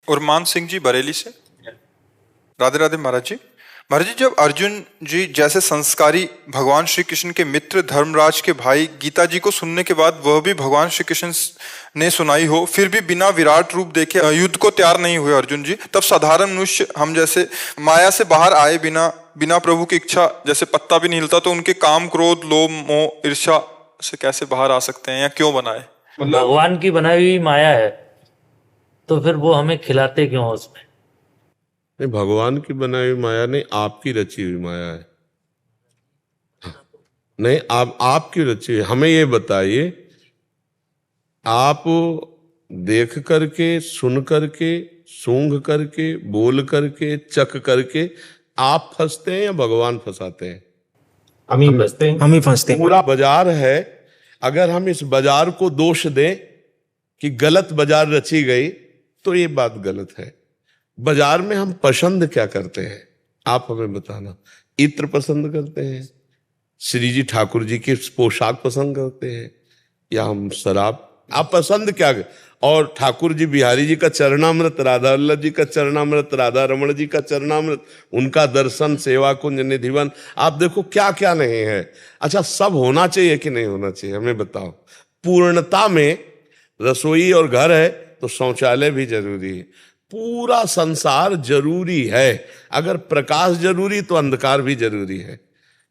उरमान सिंह जी बरेली से। राधे राधे महाराज जी। महाराज जी, जब अर्जुन जी जैसे संस्कारी भगवान श्री कृष्ण के मित्र धर्मराज के भाई गीता जी को सुनने के बाद वह भी भगवान श्री कृष्ण ने सुनाई हो, फिर भी बिना विराट रूप देखे युद्ध को तैयार नहीं हुए अर्जुन जी, तब साधारण मनुष्य हम जैसे माया से बाहर आए बिना बिना प्रभु की इच्छा जैसे पत्ता भी नहीं हिलता, तो उनके काम क्रोध लोभ मोह ईर्ष्या से कैसे बाहर आ सकते हैं या क्यों बनाए? भगवान की बनाई हुई माया है, तो फिर वो हमें खिलाते क्यों हो उसमें? नहीं, भगवान की बनाई हुई माया नहीं, आपकी रची हुई माया है। नहीं, आपकी रची हुई। हमें ये बताइए, आप देख करके, सुन करके, सूंघ करके, बोल करके, चख करके आप फंसते हैं या भगवान फंसाते हैं? हम ही फंसते हैं। हम ही फंसते हैं। पूरा बाजार है, अगर हम इस बाजार को दोष दें कि गलत बाजार रची गई, तो ये बात गलत है। बाजार में हम पसंद क्या करते हैं, आप हमें बताना। इत्र पसंद करते हैं, श्री जी ठाकुर जी की पोशाक पसंद करते हैं, या हम शराब? आप पसंद क्या? और ठाकुर जी बिहारी जी का चरणामृत, राधा वल्लभ जी का चरणामृत, राधा रमण जी का चरणामृत, उनका दर्शन, सेवा कुंज, निधिवन, आप देखो क्या क्या नहीं है। अच्छा, सब होना चाहिए कि नहीं होना चाहिए, हमें बताओ। पूर्णता में रसोई और घर है तो शौचालय भी जरूरी है, पूरा संसार जरूरी है। अगर प्रकाश जरूरी तो अंधकार भी जरूरी है।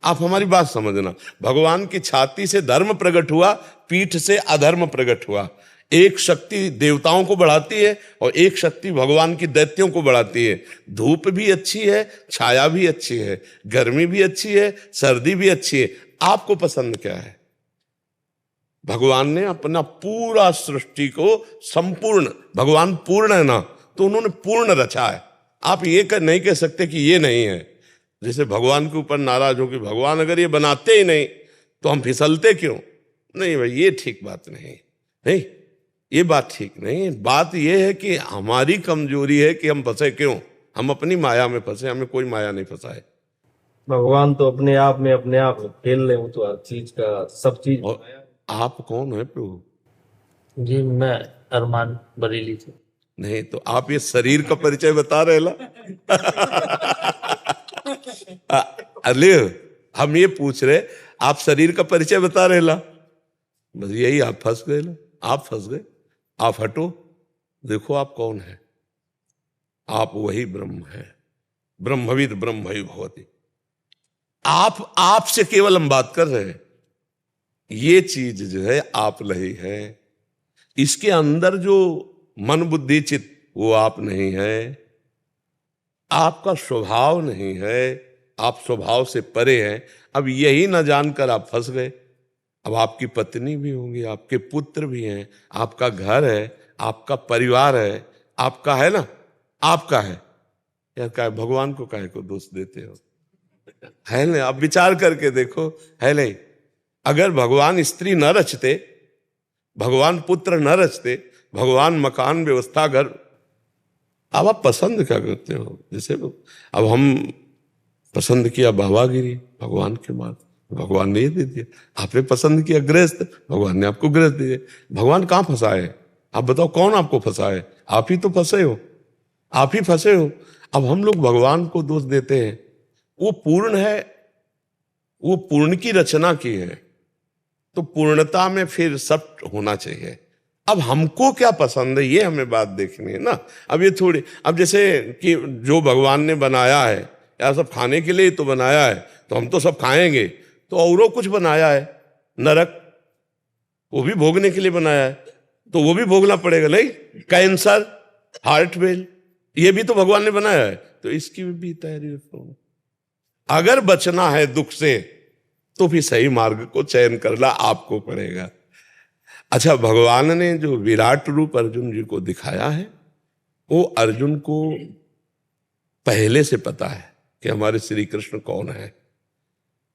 आप हमारी बात समझना। भगवान की छाती से धर्म प्रकट हुआ, पीठ से अधर्म प्रकट हुआ। एक शक्ति देवताओं को बढ़ाती है और एक शक्ति भगवान की दैत्यों को बढ़ाती है। धूप भी अच्छी है, छाया भी अच्छी है, गर्मी भी अच्छी है, सर्दी भी अच्छी है। आपको पसंद क्या है? भगवान ने अपना पूरा सृष्टि को संपूर्ण, भगवान पूर्ण है ना, तो उन्होंने पूर्ण रचा है। आप ये नहीं कह सकते कि ये नहीं है। जैसे भगवान के ऊपर नाराज हो कि भगवान अगर ये बनाते ही नहीं तो हम फिसलते क्यों? नहीं भाई, ये ठीक बात नहीं। नहीं, ये बात ठीक नहीं। बात ये है कि हमारी कमजोरी है कि हम फंसे क्यों। हम अपनी माया में फंसे, हमें कोई माया नहीं फंसाए। भगवान तो अपने आप में खेल रहे हो, तो हर चीज का सब चीज। आप कौन है प्रभु? जी, मैं अरमान बरेली से। नहीं तो आप ये शरीर का परिचय बता रहे ला। अरे हम ये पूछ रहे, आप शरीर का परिचय बता रहे ला, बस यही आप फंस गए ला। आप फंस गए। आप हटो, देखो आप कौन है। आप वही ब्रह्म है। ब्रह्मविद ब्रह्म ही भवति। आपसे केवल हम बात कर रहे हैं। ये चीज जो है आप नहीं है। इसके अंदर जो मन बुद्धि चित्त, वो आप नहीं है। आपका स्वभाव नहीं है, आप स्वभाव से परे हैं। अब यही ना जानकर आप फंस गए। अब आपकी पत्नी भी होंगी, आपके पुत्र भी हैं, आपका घर है, आपका परिवार है, आपका है ना, आपका है यार। क्या भगवान को काहे को दोष देते हो? है नहीं? आप विचार करके देखो, है नहीं? अगर भगवान स्त्री न रचते, भगवान पुत्र न रचते, भगवान मकान व्यवस्था घर, अब आप पसंद क्या करते हो? जैसे अब हम पसंद किया बाबागिरी, भगवान के बाद भगवान ने ये दे दिया। आपने पसंद किया गृहस्थ, भगवान ने आपको गृहस्थ दे दिया। भगवान कहाँ फंसाए? आप बताओ कौन आपको फंसाए? आप ही तो फंसे हो, आप ही फंसे हो। अब हम लोग भगवान को दोष देते हैं। वो पूर्ण है, वो पूर्ण की रचना की है, तो पूर्णता में फिर सब होना चाहिए। अब हमको क्या पसंद है, ये हमें बात देखनी है ना। अब ये थोड़ी, अब जैसे कि जो भगवान ने बनाया है, या सब खाने के लिए तो बनाया है, तो हम तो सब खाएंगे। तो औरों कुछ बनाया है, नरक, वो भी भोगने के लिए बनाया है, तो वो भी भोगना पड़ेगा। नहीं, कैंसर, हार्ट फेल, ये भी तो भगवान ने बनाया है, तो इसकी भी तैयारी रखो। अगर बचना है दुख से, तो भी सही मार्ग को चयन करना आपको पड़ेगा। अच्छा, भगवान ने जो विराट रूप अर्जुन जी को दिखाया है, वो अर्जुन को पहले से पता है कि हमारे श्री कृष्ण कौन है,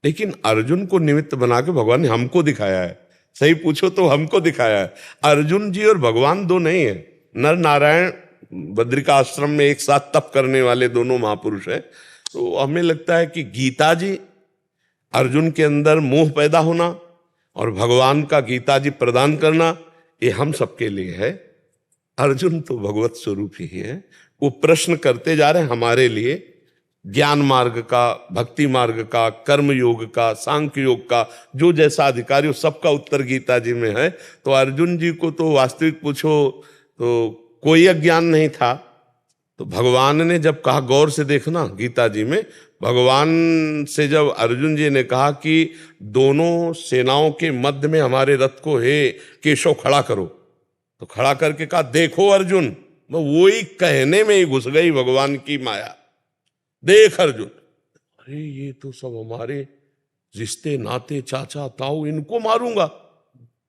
लेकिन अर्जुन को निमित्त बना के भगवान ने हमको दिखाया है। सही पूछो तो हमको दिखाया है। अर्जुन जी और भगवान दो नहीं है। नर नारायण बद्रिका आश्रम में एक साथ तप करने वाले दोनों महापुरुष हैं। तो हमें लगता है कि गीता जी, अर्जुन के अंदर मोह पैदा होना और भगवान का गीता जी प्रदान करना, ये हम सबके लिए है। अर्जुन तो भगवत स्वरूप ही है। वो प्रश्न करते जा रहे हैं हमारे लिए, ज्ञान मार्ग का, भक्ति मार्ग का, कर्म योग का, सांख्य योग का, जो जैसा अधिकारी हो सबका उत्तर गीता जी में है। तो अर्जुन जी को तो वास्तविक पूछो तो कोई अज्ञान नहीं था। तो भगवान ने जब कहा, गौर से देखना गीता जी में, भगवान से जब अर्जुन जी ने कहा कि दोनों सेनाओं के मध्य में हमारे रथ को हे केशव खड़ा करो, तो खड़ा करके कहा देखो अर्जुन, वो ही कहने में ही घुस गई भगवान की माया। देख अर्जुन, अरे ये तो सब हमारे रिश्ते नाते, चाचा ताऊ, इनको मारूंगा।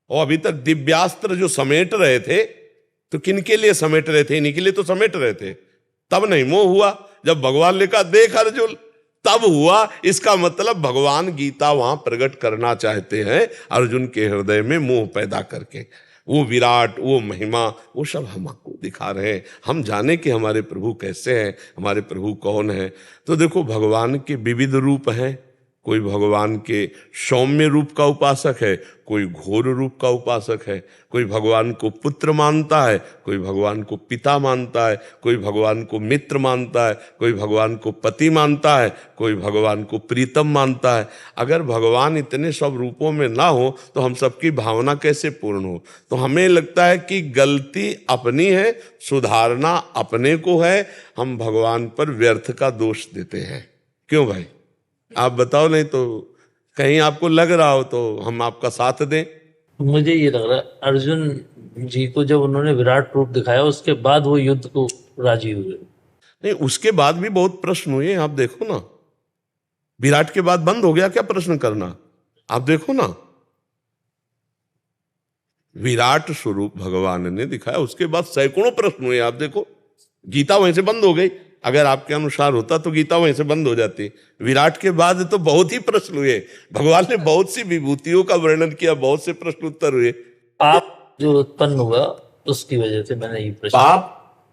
और अभी तक दिव्यास्त्र जो समेट रहे थे, तो किनके लिए समेट रहे थे? इन्हीं के लिए तो समेट रहे थे। तब नहीं मोह हुआ, जब भगवान ने कहा देख अर्जुन, तब हुआ। इसका मतलब भगवान गीता वहां प्रकट करना चाहते हैं अर्जुन के हृदय में मोह पैदा करके। वो विराट, वो महिमा, वो सब हमको दिखा रहे हैं। हम जाने कि हमारे प्रभु कैसे हैं, हमारे प्रभु कौन है। तो देखो भगवान के विविध रूप हैं। कोई भगवान के सौम्य रूप का उपासक है, कोई घोर रूप का उपासक है, कोई भगवान को पुत्र मानता है, कोई भगवान को पिता मानता है, कोई भगवान को मित्र मानता है, कोई भगवान को पति मानता है, कोई भगवान को प्रीतम मानता है। अगर भगवान इतने सब रूपों में ना हो तो हम सबकी भावना कैसे पूर्ण हो? तो हमें लगता है कि गलती अपनी है, सुधारना अपने को है। हम भगवान पर व्यर्थ का दोष देते हैं। क्यों भाई, आप बताओ, नहीं तो कहीं आपको लग रहा हो तो हम आपका साथ दें। मुझे ये लग रहा है अर्जुन जी को जब उन्होंने विराट रूप दिखाया उसके बाद वो युद्ध को राजी हुए। नहीं, उसके बाद भी बहुत प्रश्न हुए। आप देखो ना, विराट के बाद बंद हो गया क्या प्रश्न करना? आप देखो ना, विराट स्वरूप भगवान ने दिखाया, उसके बाद सैकड़ों प्रश्न हुए। आप देखो, गीता वहीं से बंद हो गई। अगर आपके अनुसार होता तो गीता वहीं से बंद हो जाती। विराट के बाद तो बहुत ही प्रश्न हुए। भगवान ने बहुत सी विभूतियों का वर्णन किया, बहुत से प्रश्न उत्तर हुए। पाप जो उत्पन्न हुआ उसकी वजह से मैंने ये प्रश्न। पाप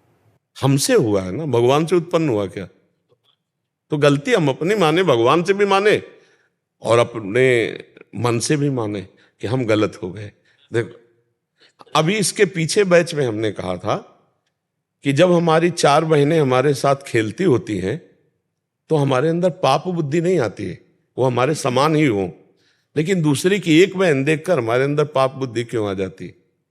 हमसे हुआ है ना, भगवान से उत्पन्न हुआ क्या? तो गलती हम अपनी माने, भगवान से भी माने और अपने मन से भी माने कि हम गलत हो गए। देखो, अभी इसके पीछे बैच में हमने कहा था कि जब हमारी 4 बहनें हमारे साथ खेलती होती हैं तो हमारे अंदर पाप बुद्धि नहीं आती है, वो हमारे समान ही हो। लेकिन दूसरे की एक बहन देखकर हमारे अंदर पाप बुद्धि क्यों आ जाती?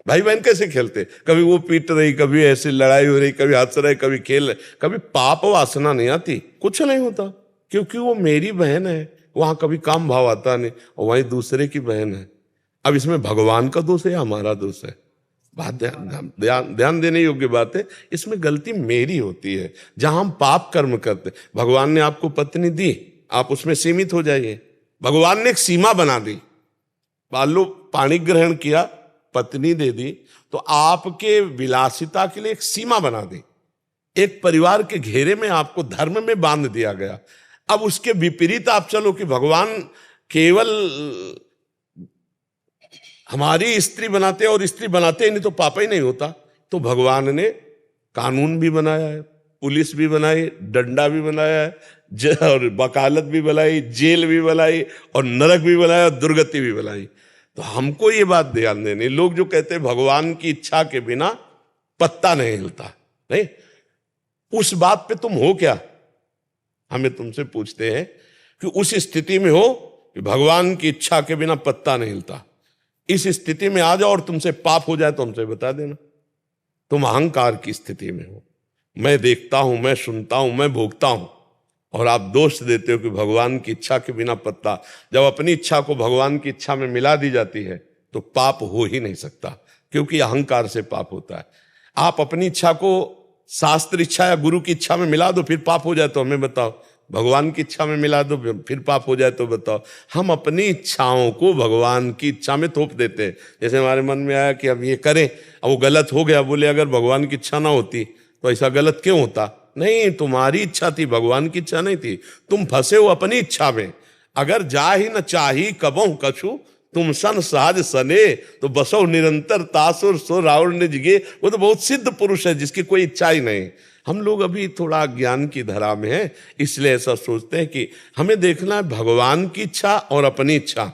भाई बहन कैसे खेलते, कभी वो पीट रही, कभी ऐसे लड़ाई हो रही, कभी हंस रहे, कभी खेल रहे, कभी पाप वासना नहीं आती? कुछ नहीं होता, क्योंकि वो मेरी बहन है। वहां कभी काम भाव आता नहीं, और वहीं दूसरे की बहन है। अब इसमें भगवान का दोष है या हमारा दोष है? बात ध्यान देने योग्य बात है। इसमें गलती मेरी होती है जहां हम पाप कर्म करते। भगवान ने आपको पत्नी दी, आप उसमें सीमित हो जाइए। भगवान ने एक सीमा बना दी। मान लो पानी ग्रहण किया, पत्नी दे दी, तो आपके विलासिता के लिए एक सीमा बना दी। एक परिवार के घेरे में आपको धर्म में बांध दिया गया। अब उसके विपरीत आप चलो कि भगवान केवल हमारी स्त्री बनाते और स्त्री बनाते ही नहीं तो पाप ही नहीं होता। तो भगवान ने कानून भी बनाया है, पुलिस भी बनाई, डंडा भी बनाया है, और वकालत भी बनाई, जेल भी बनाई, और नरक भी बनाया, दुर्गति भी बनाई। तो हमको ये बात ध्यान देनी, लोग जो कहते हैं भगवान की इच्छा के बिना पत्ता नहीं हिलता, नहीं, उस बात पे तुम हो क्या? हमें तुमसे पूछते हैं कि उस स्थिति में हो कि भगवान की इच्छा के बिना पत्ता नहीं हिलता। इस स्थिति में आ जाओ और तुमसे पाप हो जाए तो हमसे बता देना। तुम अहंकार की स्थिति में हो, मैं देखता हूं, मैं सुनता हूं, मैं भोगता हूं, और आप दोष देते हो कि भगवान की इच्छा के बिना पत्ता। जब अपनी इच्छा को भगवान की इच्छा में मिला दी जाती है तो पाप हो ही नहीं सकता, क्योंकि अहंकार से पाप होता है। आप अपनी इच्छा को शास्त्र इच्छा या गुरु की इच्छा में मिला दो, फिर पाप हो जाए तो हमें बताओ। भगवान की इच्छा में मिला दो, फिर पाप हो जाए तो बताओ। हम अपनी इच्छाओं को भगवान की इच्छा में थोप देते हैं। जैसे हमारे मन में आया कि अब ये करें, अब वो गलत हो गया, बोले अगर भगवान की इच्छा ना होती तो ऐसा गलत क्यों होता? नहीं, तुम्हारी इच्छा थी, भगवान की इच्छा नहीं थी। तुम फंसे हो अपनी इच्छा में। अगर जा ही न चाही कबहु कछु, तुम सन सहज सने, तो बसो निरंतर तासुर सो रावण ने जिगे। वो तो बहुत सिद्ध पुरुष है जिसकी कोई इच्छा ही नहीं। हम लोग अभी थोड़ा ज्ञान की धारा में हैं, इसलिए ऐसा सोचते हैं कि हमें देखना है भगवान की इच्छा और अपनी इच्छा,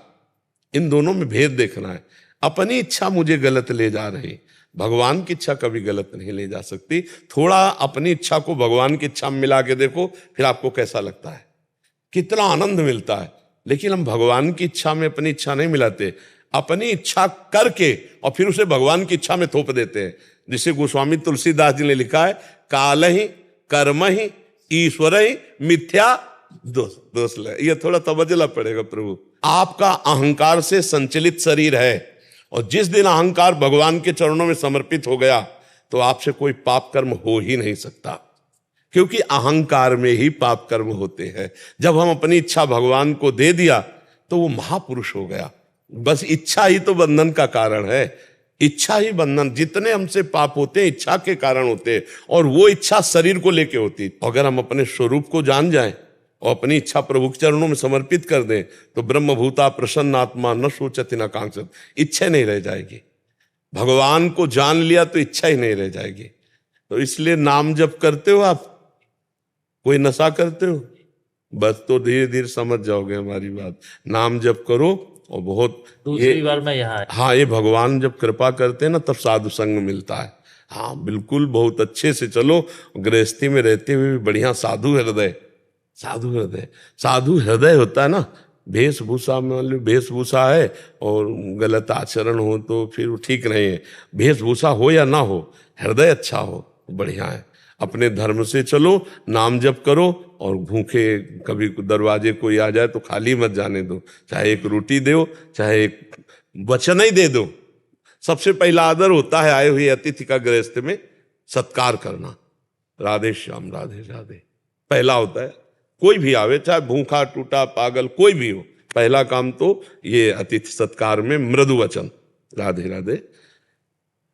इन दोनों में भेद देखना है। अपनी इच्छा मुझे गलत ले जा रही, भगवान की इच्छा कभी गलत नहीं ले जा सकती। थोड़ा अपनी इच्छा को भगवान की इच्छा में मिला के देखो, फिर आपको कैसा लगता है, कितना आनंद मिलता है। लेकिन हम भगवान की इच्छा में अपनी इच्छा नहीं मिलाते, अपनी इच्छा करके और फिर उसे भगवान की इच्छा में थोप देते हैं। जिसे गोस्वामी तुलसीदास जी ने लिखा है, काल ही कर्म ही ईश्वर ही मिथ्या दोष ले। ये थोड़ा तवज्जो पड़ेगा प्रभु। आपका अहंकार से संचलित शरीर है, और जिस दिन अहंकार भगवान के चरणों में समर्पित हो गया तो आपसे कोई पाप कर्म हो ही नहीं सकता, क्योंकि अहंकार में ही पाप कर्म होते हैं। जब हम अपनी इच्छा भगवान को दे दिया तो वो महापुरुष हो गया। बस इच्छा ही तो बंधन का कारण है, इच्छा ही बंधन। जितने हमसे पाप होते हैं इच्छा के कारण होते हैं, और वो इच्छा शरीर को लेके होती। अगर हम अपने स्वरूप को जान जाएं और अपनी इच्छा प्रभु के चरणों में समर्पित कर दें तो ब्रह्मभूता प्रसन्नात्मा न सोचति न कांक्षत, इच्छा नहीं रह जाएगी। भगवान को जान लिया तो इच्छा ही नहीं रह जाएगी। तो इसलिए नाम जप करते हो आप, कोई नशा करते हो, बस तो धीरे धीरे समझ जाओगे हमारी बात। नाम जप करो और बहुत दूसरी बार मैं यहाँ आया। हाँ, ये भगवान जब कृपा करते हैं ना तब साधु संग मिलता है। हाँ बिल्कुल, बहुत अच्छे से चलो। गृहस्थी में रहते हुए भी बढ़िया साधु हृदय, साधु हृदय, साधु हृदय होता है ना। वेशभूषा में मतलब वेशभूषा है और गलत आचरण हो तो फिर वो ठीक नहीं है। वेशभूषा हो या ना हो, हृदय अच्छा हो, बढ़िया है। अपने धर्म से चलो, नाम जप करो, और भूखे कभी दरवाजे कोई आ जाए तो खाली मत जाने दो। चाहे एक रोटी दो, चाहे एक वचन ही दे दो। सबसे पहला आदर होता है आए हुए अतिथि का गृहस्थ में सत्कार करना। राधे श्याम, राधे राधे पहला होता है। कोई भी आवे, चाहे भूखा टूटा पागल कोई भी हो, पहला काम तो ये अतिथि सत्कार में मृदु वचन, राधे राधे,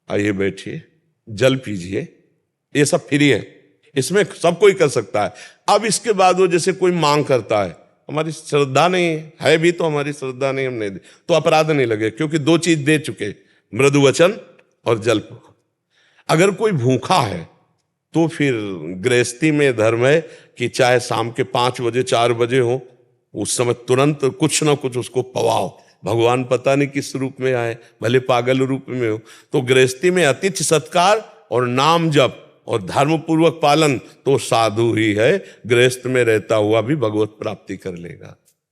आइए बैठिए, जल पीजिए, ये सब फ्री है, इसमें सब कोई कर सकता है। अब इसके बाद वो जैसे कोई मांग करता है, हमारी श्रद्धा नहीं है भी तो हमारी श्रद्धा नहीं, हम नहीं दे तो अपराध नहीं लगे, क्योंकि दो चीज दे चुके, मृदु वचन और जल। अगर कोई भूखा है तो फिर गृहस्थी में धर्म है कि चाहे शाम के 5 बजे 4 बजे हो, उस समय तुरंत कुछ ना कुछ उसको पवाओ। भगवान पता नहीं किस रूप में आए, भले पागल रूप में हो। तो गृहस्थी में अतिथि सत्कार और नाम जप और धर्म पूर्वक पालन तो साधु ही है, गृहस्थ में रहता हुआ भी भगवत प्राप्ति कर लेगा।